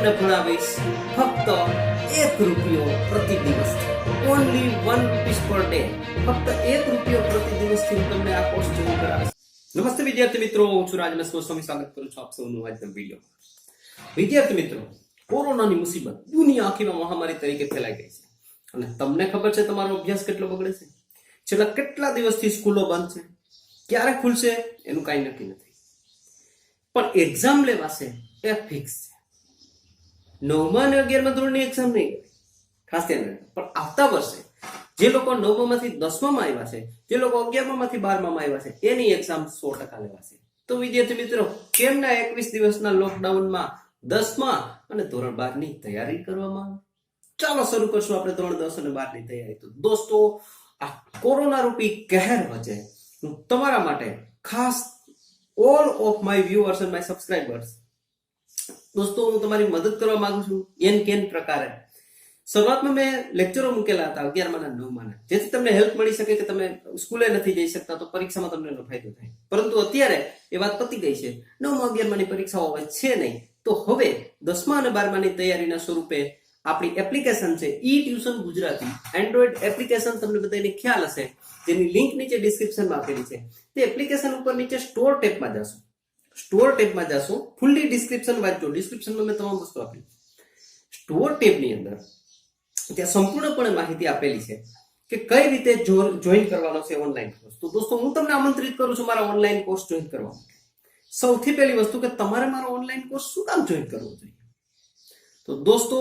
તમને ભણાવીશ ફક્ત 1 રૂપિયો પ્રતિ દિવસ, ઓનલી 1 રૂપીસ પર ડે. ફક્ત 1 રૂપિયો પ્રતિ દિવસથી હું તમને આ કોર્સ જોઈન કરાવીશ. નમસ્તે વિદ્યાર્થી મિત્રો, હું છું રાજનસ ગોસ્વામી. સ્વાગત કરું છું આપ સૌનું આજના વિડીયો. વિદ્યાર્થી મિત્રો, કોરોનાની મુસીબત દુનિયા આખીમાં મહામારી તરીકે ફેલાઈ ગઈ છે અને તમને ખબર છે તમારો અભ્યાસ કેટલો બગડે છે. છેલ્લા કેટલા દિવસથી સ્કૂલો બંધ છે, ક્યારે ખુલશે એનું કાંઈ નક્કી નથી, પણ એક્ઝામ લેવાશે એ ફિક્સ છે. 9મા અને 11મા ધોરણની એક્ઝામ નહીં, ખાસ ધ્યાન રાખજો. પણ આવતા વર્ષે જે લોકો 9મામાંથી 10મામાં આવ્યા છે, જે લોકો 11મામાંથી 12મામાં આવ્યા છે, એની એક્ઝામ 100% લેવાશે. તો વિદ્યાર્થી મિત્રો, કેમના 21 દિવસના લોકડાઉનમાં 10મા અને ધોરણ 12ની તૈયારી કરવામાં આવે? ચાલો શરૂ કરશું આપણે ધોરણ 10 અને 12ની તૈયારી. તો દોસ્તો, આ કોરોના રૂપી કહેર વચ્ચે હું તમારા માટે ખાસ all of my viewers and my subscribers, દોસ્તો હું તમારી મદદ કરવા માંગુ છું કેન પ્રકારે. શરૂઆતમાં મેં લેક્ચરો મૂકેલા હતા 11મા અને 9માના, જેથી તમને હેલ્પ મળી શકે કે તમે સ્કૂલે નથી જઈ શકતા તો પરીક્ષામાં તમને એનો ફાયદો થાય. પરંતુ અત્યારે એ વાત પતી ગઈ છે. 9મા 11માની પરીક્ષાઓ હવે છે નહીં, તો હવે 10મા અને 12માની તૈયારીના સ્વરૂપે આપણી એપ્લિકેશન છે ઈ ટ્યુશન ગુજરાતી, એન્ડ્રોઈડ એપ્લિકેશન, તમને બધાને ખ્યાલ હશે, જેની લિંક નીચે ડિસ્ક્રિપ્શનમાં આપેલી છે. તે એપ્લિકેશન ઉપર નીચે સ્ટોર ટેબમાં જશો, સ્ટોર ટેબમાં જશો, ફૂલ્લી ડિસ્ક્રિપ્શન વાંચજો. ડિસ્ક્રિપ્શનમાં મેં તમામ વસ્તુ આપી. સ્ટોર ટેબની અંદર ત્યાં સંપૂર્ણપણે માહિતી આપેલી છે કે કઈ રીતે જોઈન કરવાનો છે ઓનલાઈન કોર્સ. તો દોસ્તો, હું તમને આમંત્રિત કરું છું મારા ઓનલાઈન કોર્સ જોઈન કરવા માટે. સૌથી પહેલી વસ્તુ કે તમારે મારો ઓનલાઈન કોર્સ શું કામ જોઈન કરવો જોઈએ? તો દોસ્તો,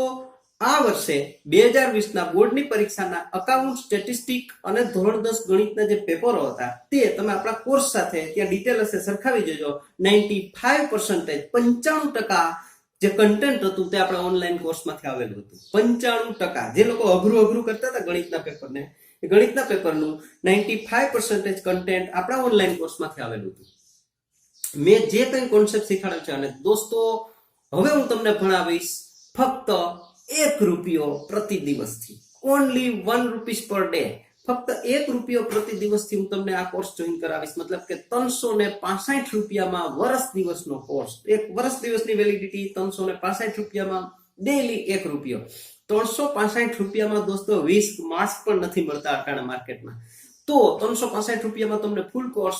આ વર્ષે 2020ના બોર્ડની પરીક્ષાના અકાઉન્ટ, સ્ટેટિસ્ટિક અને ધોરણ 10 ગણિતના જે પેપરો હતા તે તમે આપણા કોર્સ સાથે ત્યાં ડિટેલ હશે સરખાવી જોજો. 95% 95% જે કન્ટેન્ટ હતું તે આપણા ઓનલાઈન કોર્સમાંથી આવેલું હતું. 95%. જે લોકો અઘરું કરતા હતા ગણિતના પેપરને, એ ગણિતના પેપરનું 95% કન્ટેન્ટ આપણા ઓનલાઈન કોર્સમાંથી આવેલું હતું. મેં જે કંઈ કોન્સેપ્ટ શીખવાડ્યો છે, અને દોસ્તો હવે હું તમને ભણાવીશ ફક્ત 1 રૂપિયો પ્રતિ દિવસથી, ઓનલી 1 રૂપીસ પર ડે. ફક્ત 1 રૂપિયો પ્રતિ દિવસથી હું તમને આ કોર્સ જોઈન કરાવીશ. મતલબ કે 365 રૂપિયામાં વર્ષ દિવસનો કોર્સ, એક વર્ષ દિવસની વેલિડિટી, 365 રૂપિયામાં ડેઈલી 1 રૂપિયો. 365 રૂપિયામાં દોસ્તો 20 માર્ક્સ પણ નથી મળતા અટાણા માર્કેટમાં. તો 365 રૂપિયામાં તમને ફૂલ કોર્સ,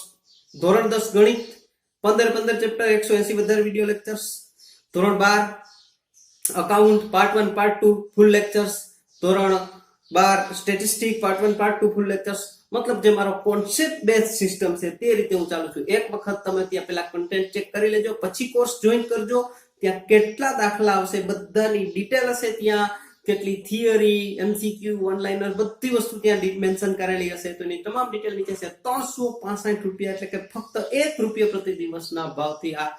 ધોરણ 10 ગણિત 15 ચેપ્ટર, 180 વધારે વિડીયો લેક્ચર્સ, ધોરણ 12 અકાઉન્ટ પાર્ટ 1 પાર્ટ 2 ફૂલ લેક્ચર્સ, ધોરણ 12 સ્ટેટિસ્ટિક પાર્ટ 1 પાર્ટ 2 ફૂલ લેક્ચર્સ. મતલબ જે મારો કોન્સેપ્ટ બેઝ સિસ્ટમ છે તે રીતે હું ચાલુ છું. એક વખત તમે ત્યાં પેલા કન્ટેન્ટ ચેક કરી લેજો, પછી કોર્સ જોઈન કરજો. ત્યાં કેટલા દાખલા આવશે બધાની ડિટેલ હશે, ત્યાં કેટલી થિયરી, એમસીક્યુ, ઓનલાઈનર, બધી વસ્તુ ત્યાં મેન્શન કરેલી હશે. તો એની તમામ ડિટેલ નીચે છે. 365 રૂપિયા એટલે કે ફક્ત 1 રૂપિયો પ્રતિ દિવસના ભાવથી આ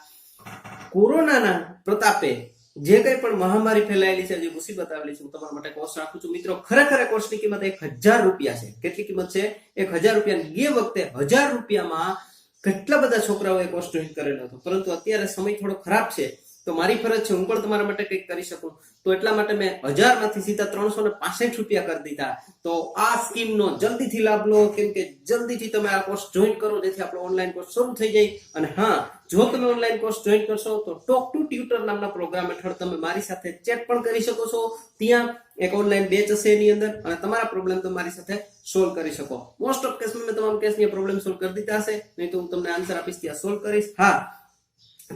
કોરોનાના પ્રતાપે જે કંઈ પણ મહામારી ફેલાયેલી છે, જે મુસીબત આવેલી છે, હું તમારા માટે કોર્સ રાખું છું. મિત્રો, ખરેખર કોર્સની કિંમત 1000 રૂપિયા છે. કેટલી કિંમત છે? 1000 રૂપિયા. ગે વખતે 1000 રૂપિયામાં કેટલા બધા છોકરાઓએ કોર્સ જોઈન કરેલો હતો, પરંતુ અત્યારે સમય થોડો ખરાબ છે, તો મારી ફરજ છે હું પણ તમારા માટે કંઈક કરી શકું. તો એટલા માટે મેં 1000 માંથી સીધા 365 રૂપિયા કરી દીધા. તો આ સ્કીમનો જલ્દીથી લાભ લો, કેમ કે જલ્દીથી તમે આ કોર્સ જોઈન કરો, જેથી આપણો ઓનલાઈન કોર્સ શરૂ થઈ જાય. અને હા, જો તમે ઓનલાઈન કોર્સ જોઈન કરશો તો ટોક ટુ ટ્યુટર નામના પ્રોગ્રામ હેઠળ તમે મારી સાથે ચેટ પણ કરી શકો છો. ત્યાં એક ઓનલાઈન બેચ હશે એની અંદર, અને તમારા પ્રોબ્લેમ તમે મારી સાથે સોલ્વ કરી શકો. મોસ્ટ ઓફ કેસમાં મેં તમામ કેસની પ્રોબ્લેમ સોલ્વ કરી દીધા હશે, નહીં તો હું તમને આન્સર આપીશ, ત્યાં સોલ્વ કરીશ. હા,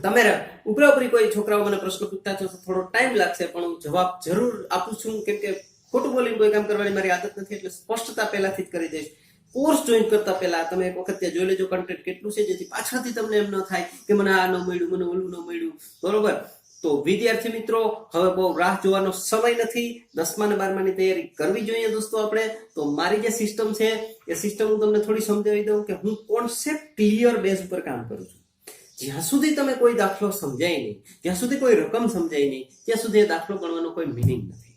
તમે ઉપરી કોઈ છોકરાઓ મને પ્રશ્ન પૂછતા છો તો થોડો ટાઈમ લાગશે, પણ હું જવાબ જરૂર આપું છું, કેમ કે ખોટું બોલીને કોઈ કામ કરવાની મારી આદત નથી. એટલે સ્પષ્ટતા પહેલાથી જ કરી દઈશ. કોર્સ જોઈન કરતા પહેલા તમે એક વખત ત્યાં જોઈ લેજો કન્ટેન્ટ કેટલું છે, જેથી પાછળથી તમને એમ ન થાય કે મને આ ન મળ્યું, મને ઓલું ન મળ્યું. બરોબર? તો વિદ્યાર્થી મિત્રો, હવે બહુ રાહ જોવાનો સમય નથી. 10મા અને 12માની તૈયારી કરવી જોઈએ દોસ્તો આપણે. તો મારી જે સિસ્ટમ છે એ સિસ્ટમ હું તમને થોડી સમજાવી દઉં કે હું કોન્સેપ્ટ ક્લિયર બેઝ ઉપર કામ કરું છું. જ્યાં સુધી તમે કોઈ દાખલો સમજાય નહીં, જ્યાં સુધી કોઈ રકમ સમજાય નહીં, ત્યાં સુધી એ દાખલો ગણવાનો કોઈ મિનિંગ નથી.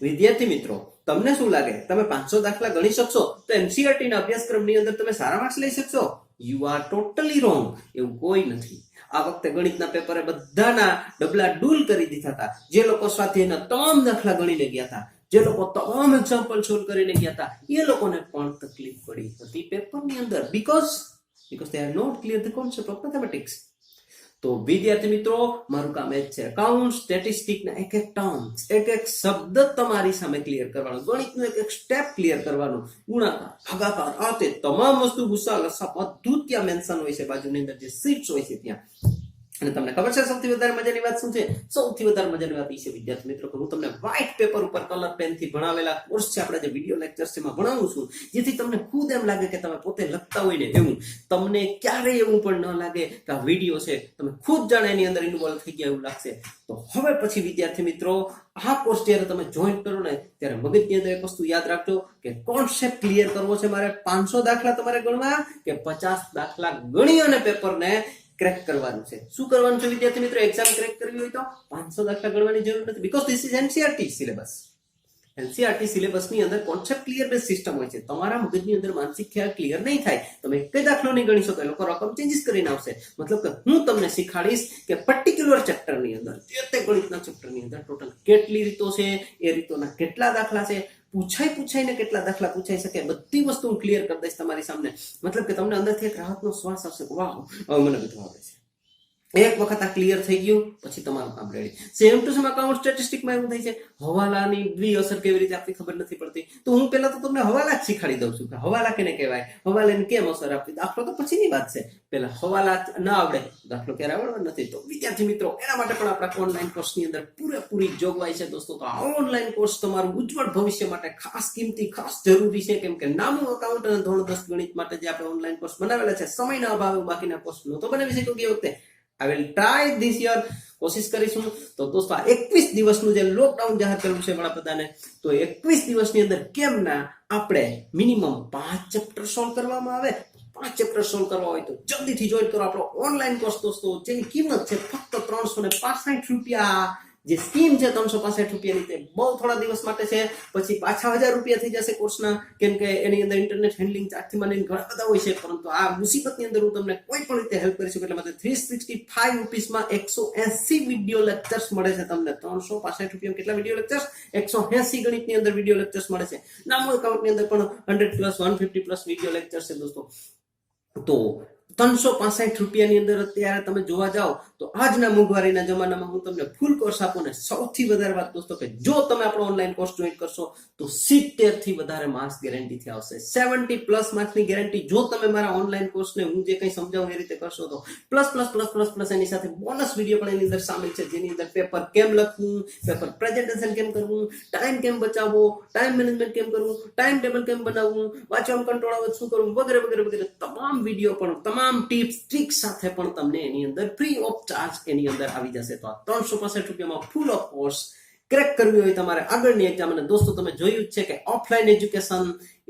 વિદ્યાર્થી મિત્રો, તમને શું લાગે તમે 500 દાખલા ગણી શકશો તો એનસીઈઆરટી ના અભ્યાસક્રમની અંદર તમે સારા માર્ક્સ લઈ શકશો? You are totally wrong. એવું કોઈ નથી. આ વખતે ગણિતના પેપરે બધાના ડબલા ડૂલ કરી દીધા હતા. જે લોકો સ્વાધ્યાયના તમામ દાખલા ગણીને ગયા હતા, જે લોકો તમામ એક્ઝામ્પલ સોલ્વ કરીને ગયા હતા, એ લોકોને પણ તકલીફ પડી હતી પેપરની અંદર, because they are not clear the concept of mathematics. તો વિદ્યાર્થી મિત્રો, મારું કામ એ જ છે અકાઉન્ટ સ્ટેટિસ્ટિકના એક એક ટર્મ્સ, એક એક શબ્દ તમારી સામે ક્લિયર કરવાનો, ગણિતનું એક એક સ્ટેપ ક્લિયર કરવાનું, ગુણાકાર, ભાગાકાર, આ તે તમામ વસ્તુ ગુસા લસા બધું ત્યાં મેન્શન હોય છે, બાજુની અંદર જે શીટ્સ હોય છે ત્યાં. અને તમને ખબર છે સૌથી વધારે મજાની વાત શું છે? સૌથી વધારે મજાની વાત એ છે વિદ્યાર્થી મિત્રો કે હું તમને વ્હાઇટ પેપર ઉપર કલર પેન થી ભણાવેલા કોર્સ છે, આપણા જે વિડીયો લેક્ચર છે એમાં ભણાવું છું, જેથી તમને ખુદ એમ લાગે કે તમે પોતે લખતા હોય ને એવું. તમને ક્યારેય એવું પણ ન લાગે કે આ વિડીયો છે તમે ખુદ જાણે એની અંદર ઇન્વોલ્વ થઈ ગયા એવું લાગશે. તો હવે પછી વિદ્યાર્થી મિત્રો, આ કોર્સ જ્યારે તમે જોઈન કરો ને ત્યારે મગજની અંદર એક વસ્તુ યાદ રાખજો કે કોન્સેપ્ટ ક્લિયર કરવો છે મારે. 500 દાખલા તમારે ગણવા કે 50 દાખલા ગણી અને પેપરને ક્રેક કરવાનું છે. શું કરવાનું છે વિદ્યાર્થી મિત્રો? એક્ઝામ ક્રેક કરવી હોય તો 500 દાખલા ગણવાની જરૂર નથી, because this is NCERT syllabus. NCERT સિલેબસની અંદર કોન્સેપ્ટ ક્લિયર બેઝ સિસ્ટમ હોય છે. તમારા મગજની અંદર માનસિક ખ્યાલ ક્લિયર નહીં થાય, તમે કઈ દાખલો નહીં ગણી શકો, એ લોકો રકમ ચેન્જીસ કરીને આવશે. મતલબ કે હું તમને શીખાડીશ કે પર્ટિક્યુલર ચેપ્ટરની અંદર, તે ગણિતના ચેપ્ટરની અંદર ટોટલ કેટલી રીતો છે, એ રીતોના કેટલા દાખલા છે, પૂછાઈને કેટલા દાખલા પૂછાઈ શકે, બધી વસ્તુ હું ક્લિયર કરી દઈશ તમારી સામે. મતલબ કે તમને અંદરથી એક રાહતનો શ્વાસ આવશે, વાહ હવે મને બધું આવડે છે. એક વખત આ ક્લિયર થઈ ગયું પછી તમારું કામ ready. Same to same account સ્ટેટિસ્ટિકમાં એવું થાય છે, હવાલાની બી અસર કેવી રીતે આપવી ખબર નથી પડતી, તો હું પહેલા તો તમને હવાલા જ શીખાડી દઉં છું કે હવાલા કેને કહેવાય, હવાલાને કેમ અસર આપવી. દાખલો તો પછીની વાત છે, પહેલા હવાલા ના આવડે દાખલો ક્યારે આવડવા નથી. તો વિદ્યાર્થી મિત્રો, એના માટે પણ આપણા ઓનલાઈન કોર્સની અંદર પૂરેપૂરી જોગવાઈ છે દોસ્તો. તો આ ઓનલાઈન કોર્સ તમારું ઉજ્જવળ ભવિષ્ય માટે ખાસ કિંમતી, ખાસ જરૂરી છે, કેમ કે નાનું અકાઉન્ટ અને ધોરણ 10 ગણિત માટે જે આપણે ઓનલાઈન કોર્સ બનાવેલા છે, સમયના અભાવે બાકીના કોર્સ નહોતો બનાવી શક્યો ગઈ વખતે. I will try this year, કોશિશ કરીશું. તો દોસ્તો, આ 21 દિવસનું જે લોકડાઉન જાહેર કર્યું છે વડાપ્રધાને, તો 21 દિવસની અંદર કેમ ના આપણે મિનિમમ 5 ચેપ્ટર સોલ્વ કરવામાં આવે. 5 ચેપ્ટર સોલ્વ કરવા હોય તો જલ્દીથી જોઈન કરો આપણો ઓનલાઈન કોર્સ દોસ્તો, જેની કિંમત છે ફક્ત 365 રૂપિયા. જે સ્કીમ છે 365 રૂપિયાની, તે બહુ થોડા દિવસ માટે છે, પછી પાછા 1000 રૂપિયા થઈ જશે કોર્સના, કેમ કે એની અંદર ઇન્ટરનેટ હેન્ડલિંગ ચાર્જથી માંડીને ઘણા બધા હોય છે. પરંતુ આ મુસીબતની અંદર હું તમને કોઈ પણ રીતે હેલ્પ કરી શકું, એટલે માટે 365 રૂપીસમાં 180 વિડીયો લેક્ચર્સ મળે છે તમને. 365 રૂપિયા કેટલા વિડીયો લેક્ચર્સ? 180 ગણિતની અંદર વિડીયો લેક્ચર્સ મળે છે. નામો એકાઉન્ટની અંદર પણ 100 પ્લસ 150 પ્લસ વિડીયો લેક્ચર્સ છે દોસ્તો. તો 365 રૂપિયાની અંદર અત્યારે તમે જોવા જાઓ તો આજના મોંઘવારીના જમાનામાં હું તમને ફૂલ કોર્સ આપું ને સૌથી વધારે વાત દોસ્તો કે જો તમે આપણો ઓનલાઈન કોર્સ જોઈન કરશો તો 70 થી વધારે માર્ક્સ ગેરંટીથી આવશે. 70 પ્લસ માર્ક્સની ગેરંટી જો તમે મારા ઓનલાઈન કોર્સને હું જે કંઈ સમજાવું એ રીતે કરશો તો plus plus plus plus plus એની સાથે બોનસ વિડીયો પણ એની અંદર સામેલ છે, જેની અંદર પેપર કેમ લખવું, પેપર પ્રેઝન્ટેશન કેમ કરવું, ટાઈમ કેમ બચાવવો, ટાઈમ મેનેજમેન્ટ કેમ કરવું, ટાઈમ ટેબલ કેમ બનાવવું, વાંચવામાં કંટ્રોલ આવે શું કરવું, વગેરે વગેરે વગેરે તમામ વિડીયો પણ તમામ ટિપ્સ ટ્રિક્સ સાથે પણ તમને એની અંદર ફ્રી ઓફ ચાર્જ એની અંદર આવી જશે. તો આ 365 રૂપિયામાં ફૂલ ઓફ કોર્સ ક્રેક કરવી હોય તમારે આગળની એક્ઝામ. અને દોસ્તો, તમે જોયું જ છે કે offline education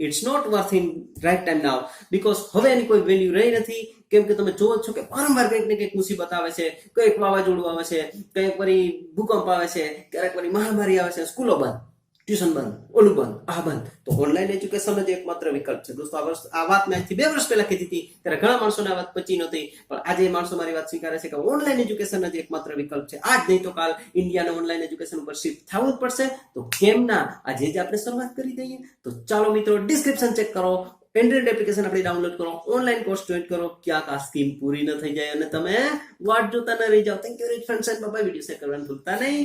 it's not worth in right time now, because હવે એની કોઈ વેલ્યુ રહી નથી. કેમ કે તમે જોવો છો કે વારંવાર કંઈક ને કંઈક મુસીબત આવે છે, કંઈક વાવાઝોડું આવે છે, કંઈક વળી ભૂકંપ આવે છે, ક્યારેક વળી મહામારી આવે છે, સ્કૂલો બંધ, ટ્યુશન બંધ, ઓલું બંધ, આ બંધ. તો ઓનલાઈન એજ્યુકેશન જ એકમાત્ર વિકલ્પ છે દોસ્તો. આ વાત મેં આજથી 2 વર્ષ પહેલા કીધી હતી, ત્યારે ઘણા માણસોને આ વાત પચી નહોતી, પણ આજે માણસો મારી વાત સ્વીકારે છે કે ઓનલાઈન એજ્યુકેશન જ એકમાત્ર વિકલ્પ છે. આજ નહીં તો કાલ ઇન્ડિયાને ઓનલાઈન એજ્યુકેશન ઉપર શિફ્ટ થવું જ પડશે. તો કેમ ના આજે જ આપણે શરૂઆત કરી દઈએ. તો ચાલો મિત્રો, ડિસ્ક્રિપ્શન ચેક કરો, એન્ડ્રોઇડ એપ્લિકેશન આપણે ડાઉનલોડ કરો, ઓનલાઈન કોર્સ જોઈન કરો, ક્યાંક આ સ્કીમ પૂરી ન થઈ જાય અને તમે વાટ જોતા ન રહી જાઓ. Thank you very much friends, and bye. Video share કરવાનું ભૂલતા નહીં.